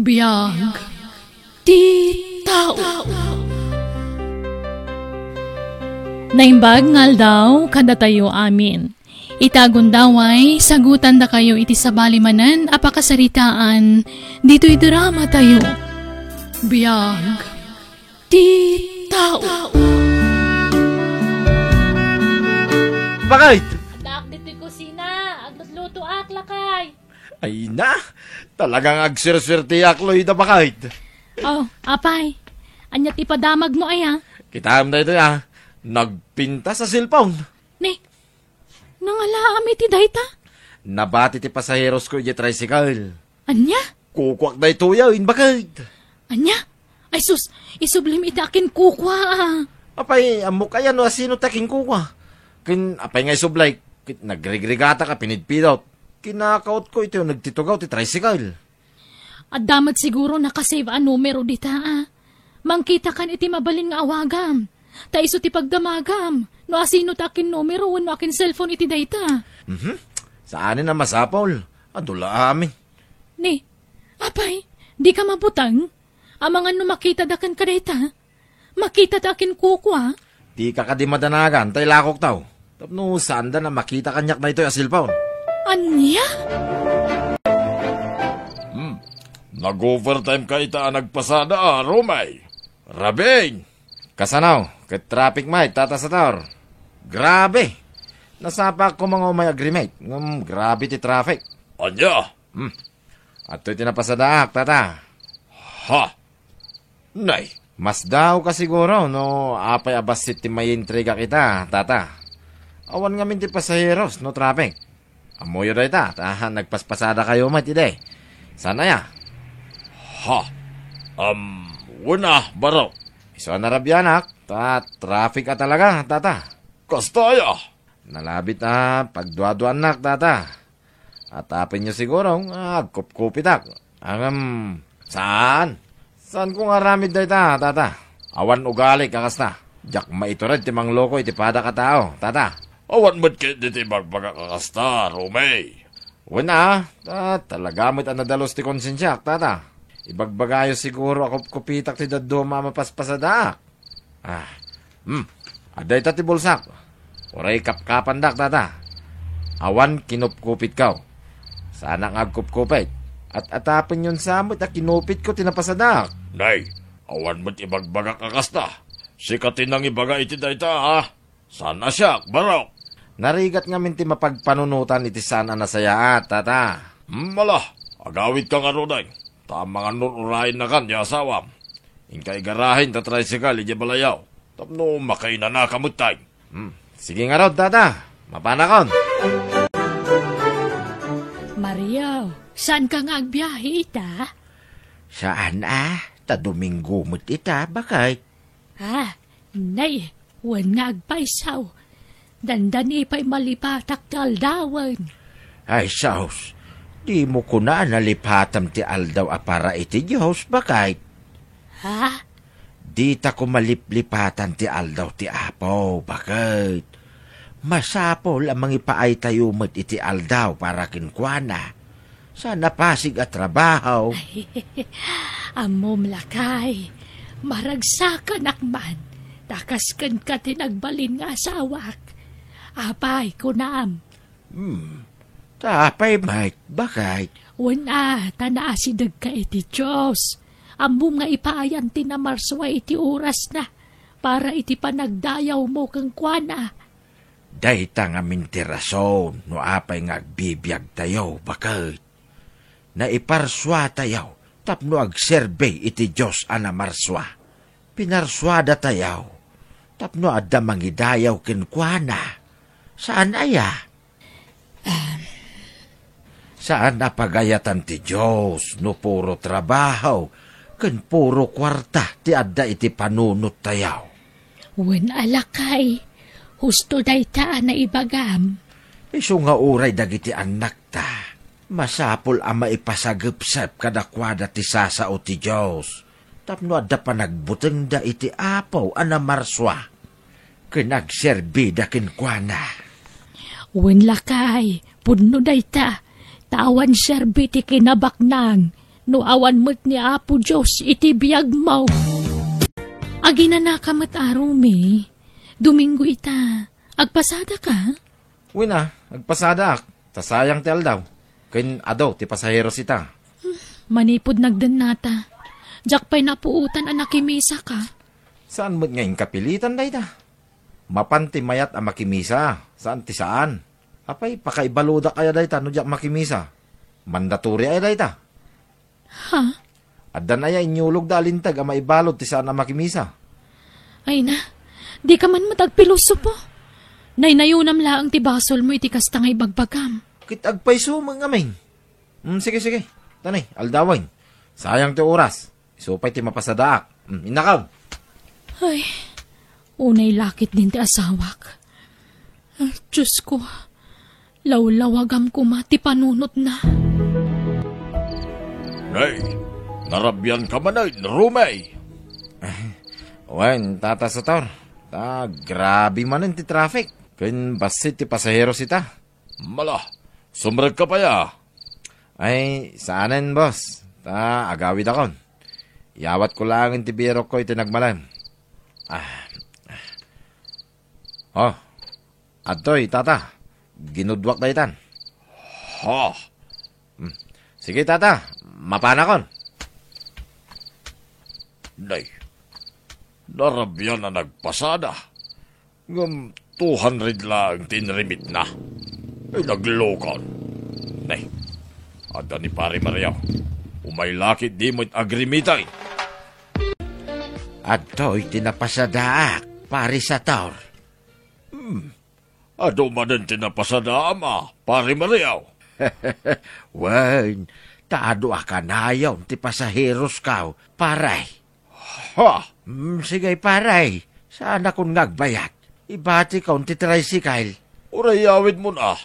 Biyag ti tao. Naimbag ngal daw kada tayo amin. Itagon daway, sagutan da kayo iti sabalimanan apakasaritaan, dito'y drama tayo. Biyag ti tao. Bakit? Dak dito'y kusina, agluto ak lakay. Ay na, talagang agsir-swerte akloy da bakit? Oh, apay, anyat ipadamag mo ay ha? Kitam na ito ya, nagpinta sa cellphone. Ne, nangalaami ti dayta? Nabati ti pasaheros ko yung tricycle. Anya? Kukwak na ito yun, bakit? Anya? Ay sus, isublim itakin kukwa ah. Apay, amo kaya no asino taking kukwa. Apay nga isublay, nagregrigata ka, pinidpidot. Kinakaot ko ito yung nagtitugaw ti tricycle. At damat siguro nakasave ang numero dita ah. Mangkita kan iti mabalin nga awagam. Ta iso ti pagdamagam. No asino takin numero, no akin cellphone iti dayta. Saan na masapol? Adula amin. Ni, apay, di ka mabutang? Amangan no makita dakan ka dayta. Makita takin kukwa. Di ka ka di madanagan, tay lakok tao. Tapno saan da na makita kanyak na ito yung cellphone. Anya? Nag-overtime ka ita nagpasada Romay. Rabing! Kasanaw, kat traffic might, tata sa tor. Grabe! Nasapa ko mga umay agreement. Grabe ti traffic. Anya? At ito'y tinapasadaak, tata. Ha? Nay, mas daw ka siguro, no? Apay abasit ti may intriga kita, tata. Awan nga min ti pasaheros, no traffic. Amoyo da ita, nagpaspasada kayo mat ide. Sana ya? Ha? Wala, baro. Iso na rabyanak, traffic ka talaga, tata. Kastaya. Nalabit pagduaduanak, tata. At apin nyo siguro, kup-kupitak. Saan? Saan ko nga ramid da ita, tata? Awan ugali kakasta. Jak maitured ti mangloko iti pada ka tao, tata. Awan mo't kit diti magpagkakasta, Romay. Wala, talaga mo't anadalos ti konsensyak, tata. Ibagbagayo siguro ako kupitak ti daddo mamapaspasadak. Aday ta ti bulsak. Oray kapkapandak, tata. Awan kinupkupit kaw. Sana nga agkupkupit. At atapin yun samot at kinupit ko tinapasadak. Nay, awan mo't ibagbagak kakasta. Sikatin ang ibaga iti dayta, ha? Sana siya, barok. Narigat nga minti mapagpanunutan iti sana nasaya tata. Mala, agawid ka nga runay. Tama nga nururahin na kan, yasawam. Inkay garahin ta tricycle, iti balayaw. Tapno makay na nakamutay. Sige nga rod, tata. Mapanakon. Maria, saan ka nga agbiyahe ita? Saan Ta Domingo mo't ita, bakit? Nay, wan nga agpaisaw. Dandan ipay malipatak ti aldawan. Ay, saus, di mo ko na nalipatam ti aldaw para iti Diyos, bakit? Di ta ko maliplipatan ti aldaw ti apo, bakit? Masapol amang ipaay tayo mo't iti aldaw para kinkwana. Sana pasig at trabaho. Amom lakay, maragsakan akman. Takaskan ka tinagbalin nga asawak. Apay ko naam. Tapay, Mike, bakit? Wana, tanaasidag ka iti Diyos. Amom nga ipaayan tinamarswa iti oras na, para iti panagdayaw mo kang kwana. Dayta nga mintirason, no apay nga agbibiyag tayo, bakit? Naiparswa tayo, tapno agserbe iti Diyos anamarswa. Pinarswada tayo, tapno adda mangidayaw kinkwana. Saan aya? Saan napagayatan ti Diyos, no puro trabaho, ken puro kwarta ti adda iti panunot tayaw. Wen alakay, husto dayta na ibagam. Isu nga uray dagiti anak ta, masapol ama ipasagupsep kadakwada ti sasao ti Diyos. Tapno adda pa nagbuteng da iti apaw anamarswa, ken agserbi da kinkwana. Wen lakay, pudno dayta, tawan serbi ti kinabaknang, No awan mo't ni Apo Diyos iti biyag mo. Agi na nakamat arumi. Domingo ita. Agpasada ka? Uy na, agpasada ak. Tasayang ti aldaw. Kain adaw, ti pasaheros ita. Manipod nagdan nata. Jak pa'y napuutan ang nakimisa ka. Saan mo't ngayon kapilitan day da? Mapanti mayat ang makimisa. Saan ti saan? Apay, pakaibaluda kaya day ta, no jak makimisa. Mandaturi ay day ta. Ha? Addan aya inyulog da alintag ang maibalod ti saan ang makimisa. Ay na, di ka man matagpiloso po. Naynayunam laang ti basol mo iti kastangay bagbagam. Kitagpay sumang aming. Sige. Tanay, aldawin. Sayang ti oras. Isupay ti mapasadaak. Inakaw. Ay, unay lakit din ti asawak. Diyos ko, lawlawagam ko ti panunot na. Nay, narabyan ka man ay, Rumay. Wen, tata sator. Grabe man ti traffic. Kain basit ti pasaheros ita. Mala, sumrag ka pa ya. Ay, saanen, boss? Agawid akon. Iawat ko lang ti biro ko iti nagmalam. Atoy, tata. Ginudwak da itan. Ha? Sige, tata. Mapanakon. Nay, narabyan na nagpasada. 200 lang tinrimit na. Ay, naglokan. Nay, ada ni Pare Mariaw. Umaylakit di mo't agrimitay. Ato'y tinapasadaak, pari sa taor. Ado manan tinapasada ama, Pare Mariaw. Wen, taado akanayaw, ti pasaheros kaw, paray. Ha? Sige, paray. Saan akong ngagbayat? Ibati kaw ti tricycle. Urayawid mo na.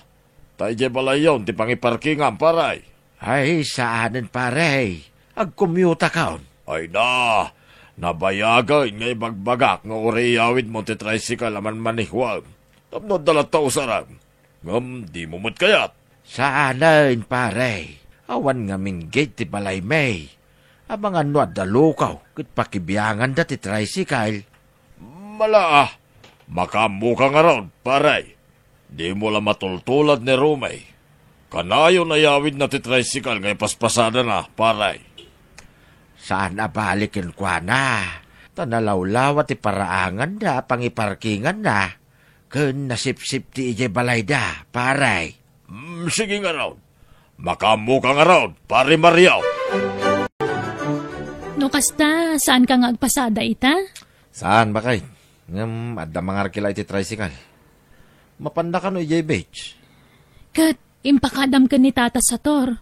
Tayo di balayon, ti pangiparkingan, paray. Ay, saanin paray? Agkumyuta kaon. Ay na, nabayagay nga ibagbagak nga urayawid mo ti tricycle aman manihwag. Tapno dalataw sarang. Di mo mo't kayat. Saanin paray? Awan nga minggit ti balay may. Abang ano at dalukaw, kit pakibiyangan da ti tricycle. Mala, makamuka nga ron, paray. Di mo lang matultulad ni Rumay. Kanayo na yawid na ti tricycle ngay paspasada na, paray. Saan abalikin kwa na? Tanalawlaw ti paraangan da, pangiparkingan na. Kun nasipsip ti ije balay da, paray. Sige nga ron. Makamuka nga ron, Pare Mariaw. No kasta, saan ka nga agpasada ita? Saan ba kay? Adda mga arkila iti tricycle. Mapanda ka no ijay beach. Kat, impakadam ka ni Tata Sator.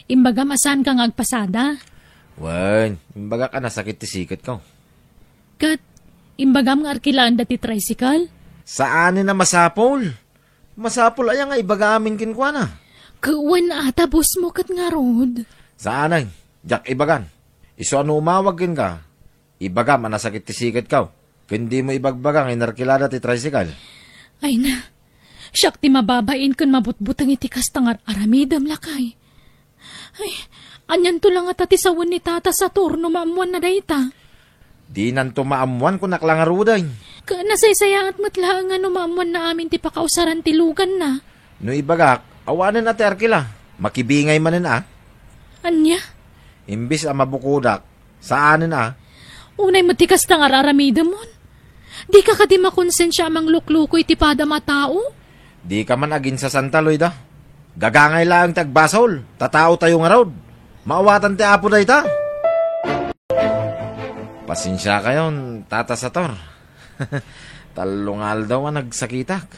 Imbaga masan ka nga agpasada. Wen, imbaga ka nasakit ti sikat ko. Kat, imbagam nga arkilaan dati tricycle. Saan na masapol? Masapol ay nga ibaga amin kinkwa na. Kuwan ata boss mo kat nga rod. Saan ay? Jak ibagan. Iso ano umawagin ka? Ibagam ang nasakit ti sikat ka. Kundi mo ibagbagang inarkilada ti tricycle. Ay na, siyak ti mababain kun mabutbutang iti kastangar aramidam lakay. Ay, anyan to lang at ati sawan ni Tata sa turno maamuan na dayta. Di nanto maamuan ko naklangaruday. Nasaysaya at matlaang nga maamuan na amin ti pakausaran ti lugan na. No ibagak, awanan na ti arkila. Makibingay manin Anya? Imbis ang mabukudak, saanin Unay mo ti kastangar aramidam mon. Di ka kadi makonsensya amang luklukoy ti pada matao? Di ka man agin sa Santa Loida. Gagangay lang tagbasol. Tatao tayo nga raod. Maawatan ti apo na ita. Pasensya kayon, Tata Sator. Talungal daw ang nagsakitak.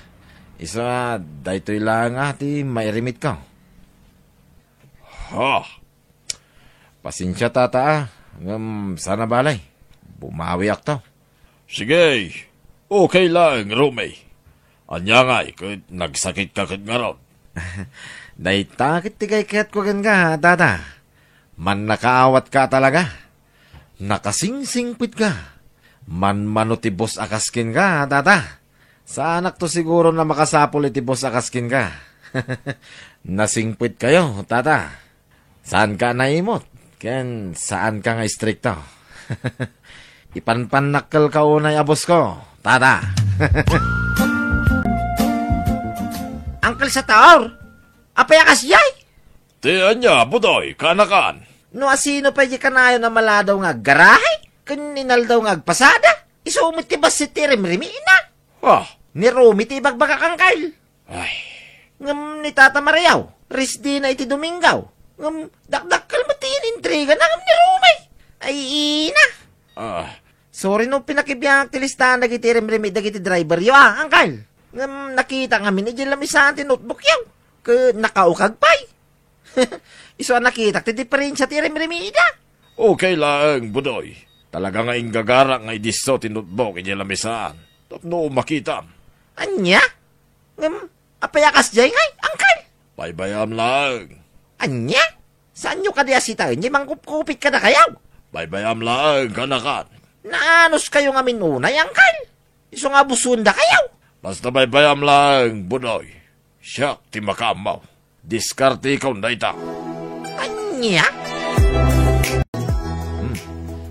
Isa, daytoy lang ati mairimit ka. Ha? Pasensya, Tata. Sana balay. Bumawi ak to. Sige, okay lang, Rumay. Anya nga, nagsakit ka kat nga ron. Daytakit ti kay ket ko gan ka, Tata. Man nakaawat ka talaga. Nakasingsingpit ka. Man manutibos akaskin ka, Tata. Sa anak to siguro na makasapol itibos akaskin ka. Nasingpit kayo, Tata. Saan ka naimot? Ken, saan ka nga istrikto? Ipanpanakkel ka unay abos ko, tata. Angkel sa taor, apay akasyay. Tiyan niya, budoy, kanakan. No asino pa di kanayo na maladaw nga garahe? Kaninal daw nga agpasada? Isumit ti bas si tirim-rimi na. Ah, Ni Rumi ti bagbaka kangkal. ay, Ngam ni Tata Mariaw, risdi na iti Domingaw. Ngam dakdakkel matin intriga na ngam ni Rumi. Ay ina. Sorry no pinakibiyang ti listahan dagiti tirim-rimi dagiti driver yo angkal. Ngam nakita nga minidyo lamisan ti notebook yaw. Ke nakaukag pay. Iso nakita ti diferensya ti tirim-rimi ida. okay lang, budoy. Talaga nga inggagara nga idiso tinutbok iti lamisan. Tapno makita. Anya? Apayakas jay ngay, angkal. Baybayam lang. Anya? Saan nyo kadiya si tayo? Nye mangkupkupit ka na kayaw. Baybayam lang, kanakan. Naanos kayo nga minunay, angkal. Iso nga busunda kayaw. Basta baybayam lang, budoy. Siyak, ti makamaw. Diskarte ikaw na ita. Anya?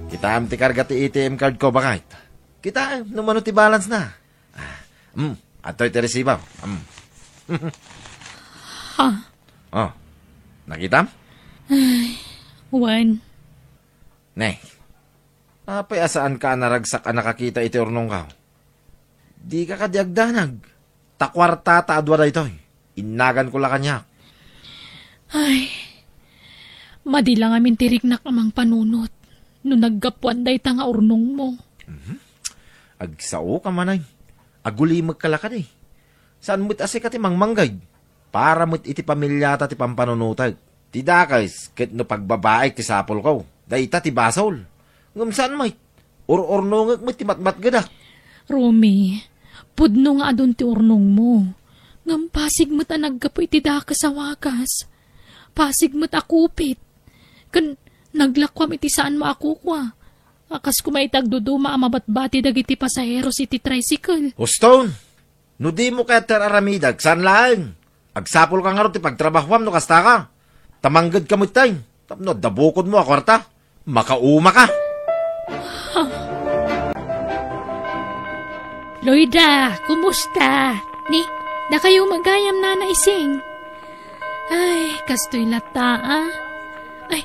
Kita am ti karga ti ATM card ko, bakit? Kita, numano ti balance na. Ato'y ti resibo. Ha? Oh, nakita? Juan, Ne. Apay asaan ka naragsak ka nakakita iti urnong ka? Di ka kadiagdanag. Takwarta ta adwa da ito'y. Inagan ko la kanya. ay, madilang amin tiriknak amang panunot. No naggapuan day ta nga urnong mo. Agsao ka manay. Agulimag ka lakad eh. Saan mo't ase ka ti mangmanggay? Para mo't iti pamilyata ti pampanunutag. Ti dakais, ket no pagbabaik ti sapol ko. Dayta ti basol. Ngam saan may? Or-ornongag mo't ti matmat gadak. Romy, pudno nga adun ti urnong mo. Ngam pasig mo't naggapu iti daka sa wakas. Pasig mo't akupit. Kan naglakwam iti saan mo akukwa. Akas kumaitagduduma amabatbati dagiti pasaheros iti tricycle. O Stone, no di mo kaya teraramidag, saan lang? Agsapol ka nga ro ti pagtrabahuam no kasta ka. Tamanggad ka mo't tayo. Tapno, dabukod mo akwarta. Makauma ka. Loida, kumusta? Ni, na kayo magayam na naising. Ay, kastoy lata Ay,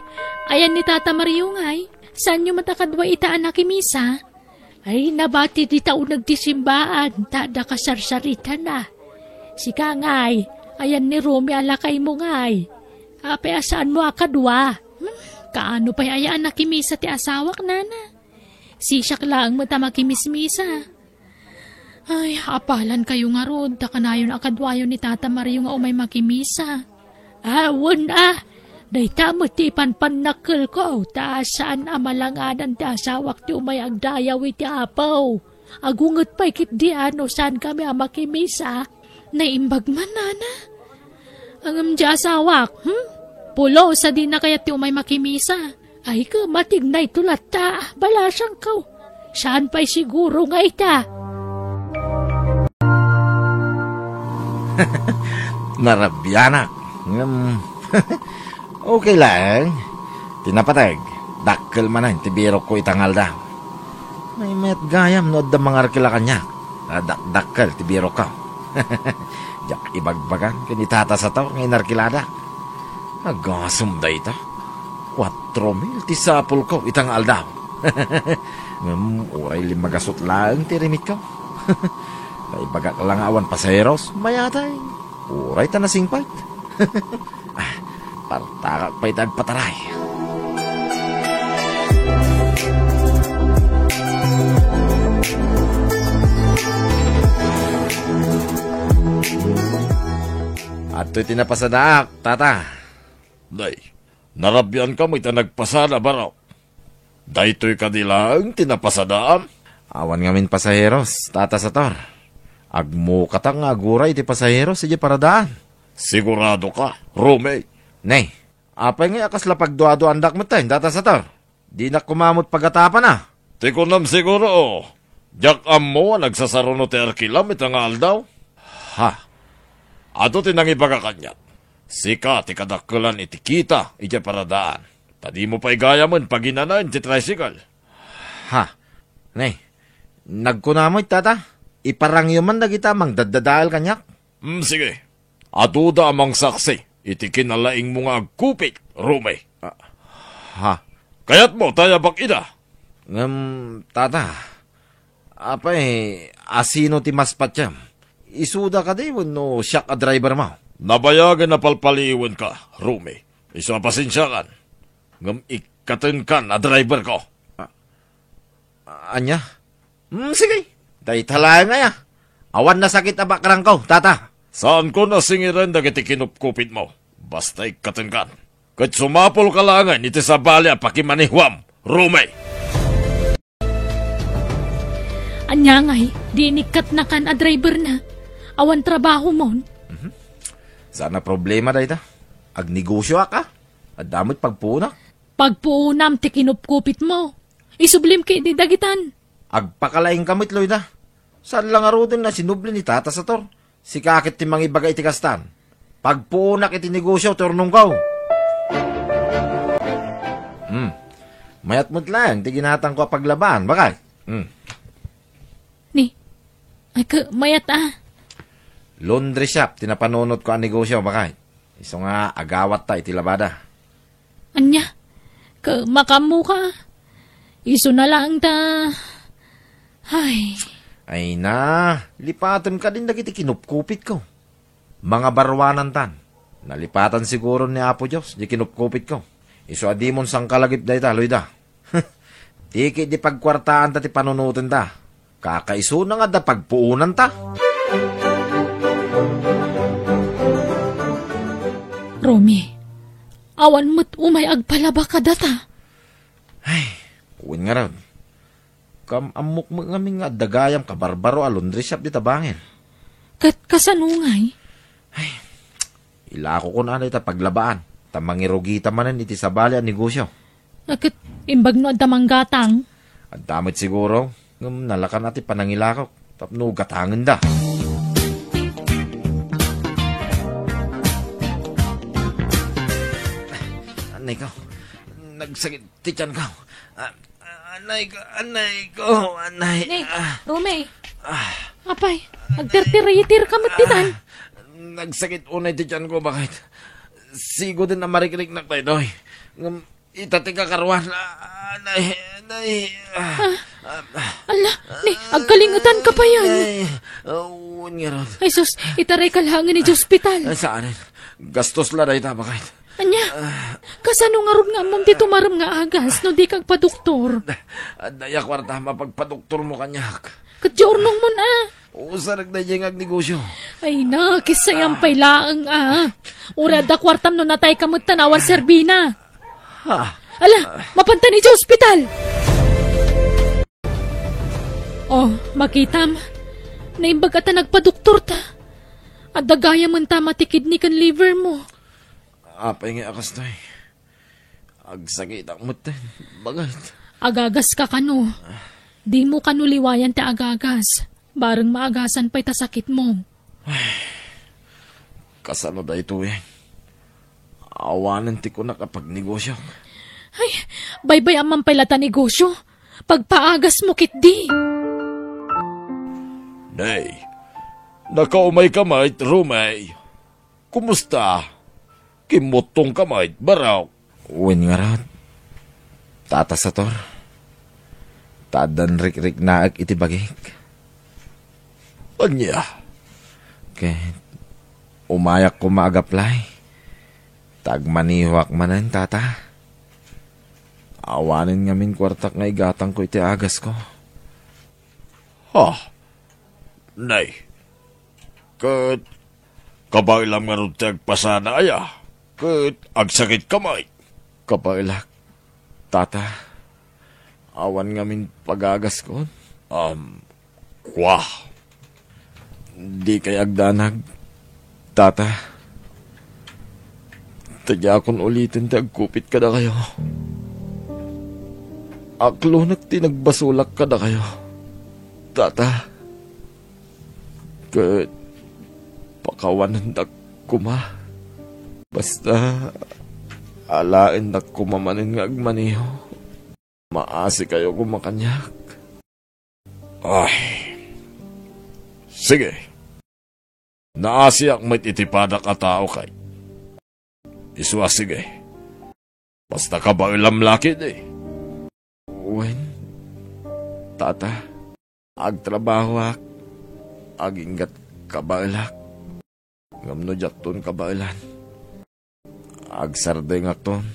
ayan ni Tata Mario ngay. Saan nyo matakadwa itaan na kimisa? Ay, nabati di tao nagdisimbaan. Tada kasarsarita na. Sika ngay, ayan ni Romy alakay mo ngay. Ape asaan mo akadwa? Kaano pa'y ayaan na kimisa ti asawak nana? Sisak lang mo ta makimismisa. Ay, apalan kayo nga rod. Takanayon akadwayo ni Tata Mario nga umay makimisa. Awon Dayta mo ti panpanakil ko, taasaan amalanganan ti asawak ti umay agdayaw iti apaw. Agungot pa'y kit di ano saan kami amakimisa. Naimbag man nana. Angam di asawak, Pulo sa di na kaya ti umay makimisa. Ay ka matignay tulat ta, balasang kaw. Saan pa'y siguro nga ita? Narabyanak. Okay lang. Tinapatag. Dakkel man ti birok ko itangal daw. May met gayam no da mga arkila kanya. Dakkel ti birok ka. Jak ibagbagan kinitata sa tao ngayon arkilada. Agasum da ita. 4,000 ti sapol ko itangal daw. Uray limagasot lang ti rimit ko. Kaibagak lang awan paseros. Mayatay. Uray ta nasingpait. Partakak pa'y tagpataray. At to'y tinapasadaak, tata. Day, narabyan ka mo ita nagpasada baraw. Day to'y kadilang tinapasadaan. Awan ngamin pasaheros, tata sator. Agmo katang aguray ti pasaheros sige paradaan. Sigurado ka, Rome. Nay, apay nga akas lapagduado andak mo tayo, tata sator. Di na kumamot pagatapan na. Tikunam siguro, jak mo nagsasaruno ti arkilam itang aldaw. Ha, Ato tinang ipagakanyat. Sika ti kadakkelan iti kita iti paradaan. Tadi mo pa'y gayaman pag inanain ti tricycle. Ha? Nay, nagkunamoy tata. Iparangyo man na kita mang dadadaal kanyak. Sige. Aduda amang saksi. Iti kinalaing mo nga agkupit, Rumay. Ha? Kaya't mo tayo bak ida. Tata. Apay, asino ti maspatyam? Isuda ka di no siya ka driver mo. Nabayagan na palpaliwan ka, Rumay. Isa pasensyakan. Ngam ikatin kan na driver ko. Anya? Sige. Day talayan nga ya. Awan na sakit na bakrang ko, tata. Saan ko nasingiran na kiti kinupkupit mo? Basta ikatin kan. Kat sumapol ka langan, iti sa balya pakimanihwam, Rumay. Anya ngay, di inikat na kan a driver na. Awan trabaho mon. Sana problema day ta. Agnegosyo ka. At damot pagpunak. Pagpuunam ti kinupkupit mo. Isublim ki di dagitan. Agpakalaing kamit, Loida. Saan lang arutin na sinubli ni tata sa tor? Si kakit ti mga ibagay iti kastan. Pagpunak iti negosyo, turnong kaw. Mayat mo't lang, ti ginatang ko paglaban, bakay? Ni, ay ka, mayat Laundry shop, tinapanunot ko ang negosyo, bakay? Iso nga, agawat ta iti labada. Anya, ka, makamu ka. Iso na lang ta. Ay na, lipatan ka din dagiti kinupkupit ko. Mga barwanan tan. Nalipatan siguro ni Apo Diyos, di kinupkupit ko. Iso adimon sang kalagip da ita, Loida. Tiki di pagkwartaan ta ti panunutin ta. Kakaiso na nga da pagpuunan ta. Romy, awan mo't umay agpalaba ka data. Uwin nga raw. Amok mo nga nga dagayam kabarbaro a laundry shop di tabangin. Kasanungay? Ilako ko na ita paglabaan. Tamangirugita manan iti sabali ang negosyo. Nakit imbag no adamang gatang? At damit siguro. Nalakan natin panangilakaw. Tapno gatangan da. Anay ko. Nagsakit tiyan ko. Anay ko. Nek, Romay. Apay, agtertirayitir ka matitan. Nagsakit unay tiyan ko, bakit? Sigo din na marikrik na tayo, doy. Itati ka karuan. Anay. Ala, ni, agkalingutan ka pa yan. Nga ron. Ay sus, itaray kalhangan ni hospital. Saan? Gastos la na ita, bakit? Anya, kasano nga rin nga mong di tumaram nga agas no di kag padoktor. Daya kwarta, mapagpadoktor mo kanyak. Kadyornong mo na. Usarag na diyang agnegosyo. Ay na, kisayang pailaang Ura da kwartam no natay kamot tanawan serbina. Ala, mapanta ni hospital. Oh, makitam. Naimbag ata nagpadoktor ta. At dagaya man ta matikid ni kan liver mo. Apay nga akas tayo. Agsakit ang mutin. Bagat. Agagas ka kano. Di mo kanuliwayan ta agagas. Barang maagasan pa'y tasakit mo. Kasano da ito eh. Awanan ti ko na kapag negosyo. Ay, baybay amang pailata negosyo. Pagpaagas mo kitdi. Nay, nakaumay kamay, Rumay. Kumusta? Kimutong kamay, baraw. Uwin nga raw. Tata sa tor. Tadan rik-rik naag iti bagik. Anya? Okay. Umayak ko maagaplay. Tagmaniwak manan, tata. Awanin nga min kwartak nga igatang ko iti agas ko. Nay, kabailam nga rin tagpasana aya. Agsakit kamay. Kapailak, tata. Awan nga min pagagas ko. Kwah. Di kay agdanag, tata. Tadya akong ulitin tagkupit ka na kayo. Aklo nagtinagbasulak ka na kayo. Tata. Pakawanan na kuma. Basta Alain na kumamanin nga agmaniho. Maasi kayo kumakanyak. Ay. Sige. Naasi ak may itipadak a tao kay. Iswa sige. Basta ka ba ilam lakid eh. Wen, tata, agtrabaho ak. Aginggat kabailak. Ngamno jaton kabailan. Agsarde nga ton.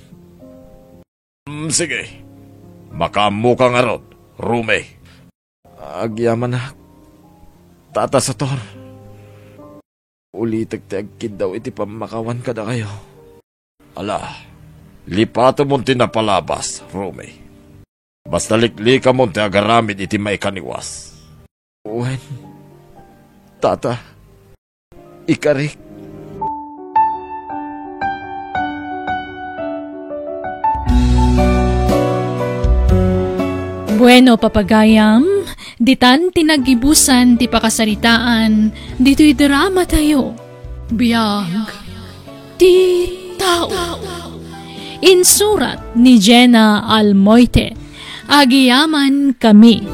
Sige. Makamu ka nga ron, Rume. Agyaman na. Tata sa tor. Ulitag ti agkid daw iti pamakawan ka na kayo. Ala, lipato mo tinapalabas, Rume. Basta liklika mo ti agaramid iti may kaniwas. Wen, tata, ikarik. Bueno, papagayam, ditan tinagibusan ti pakasaritaan, dito'y drama tayo. Biyag, ti tao. Insurat ni Jenna Almoite, agiyaman kami.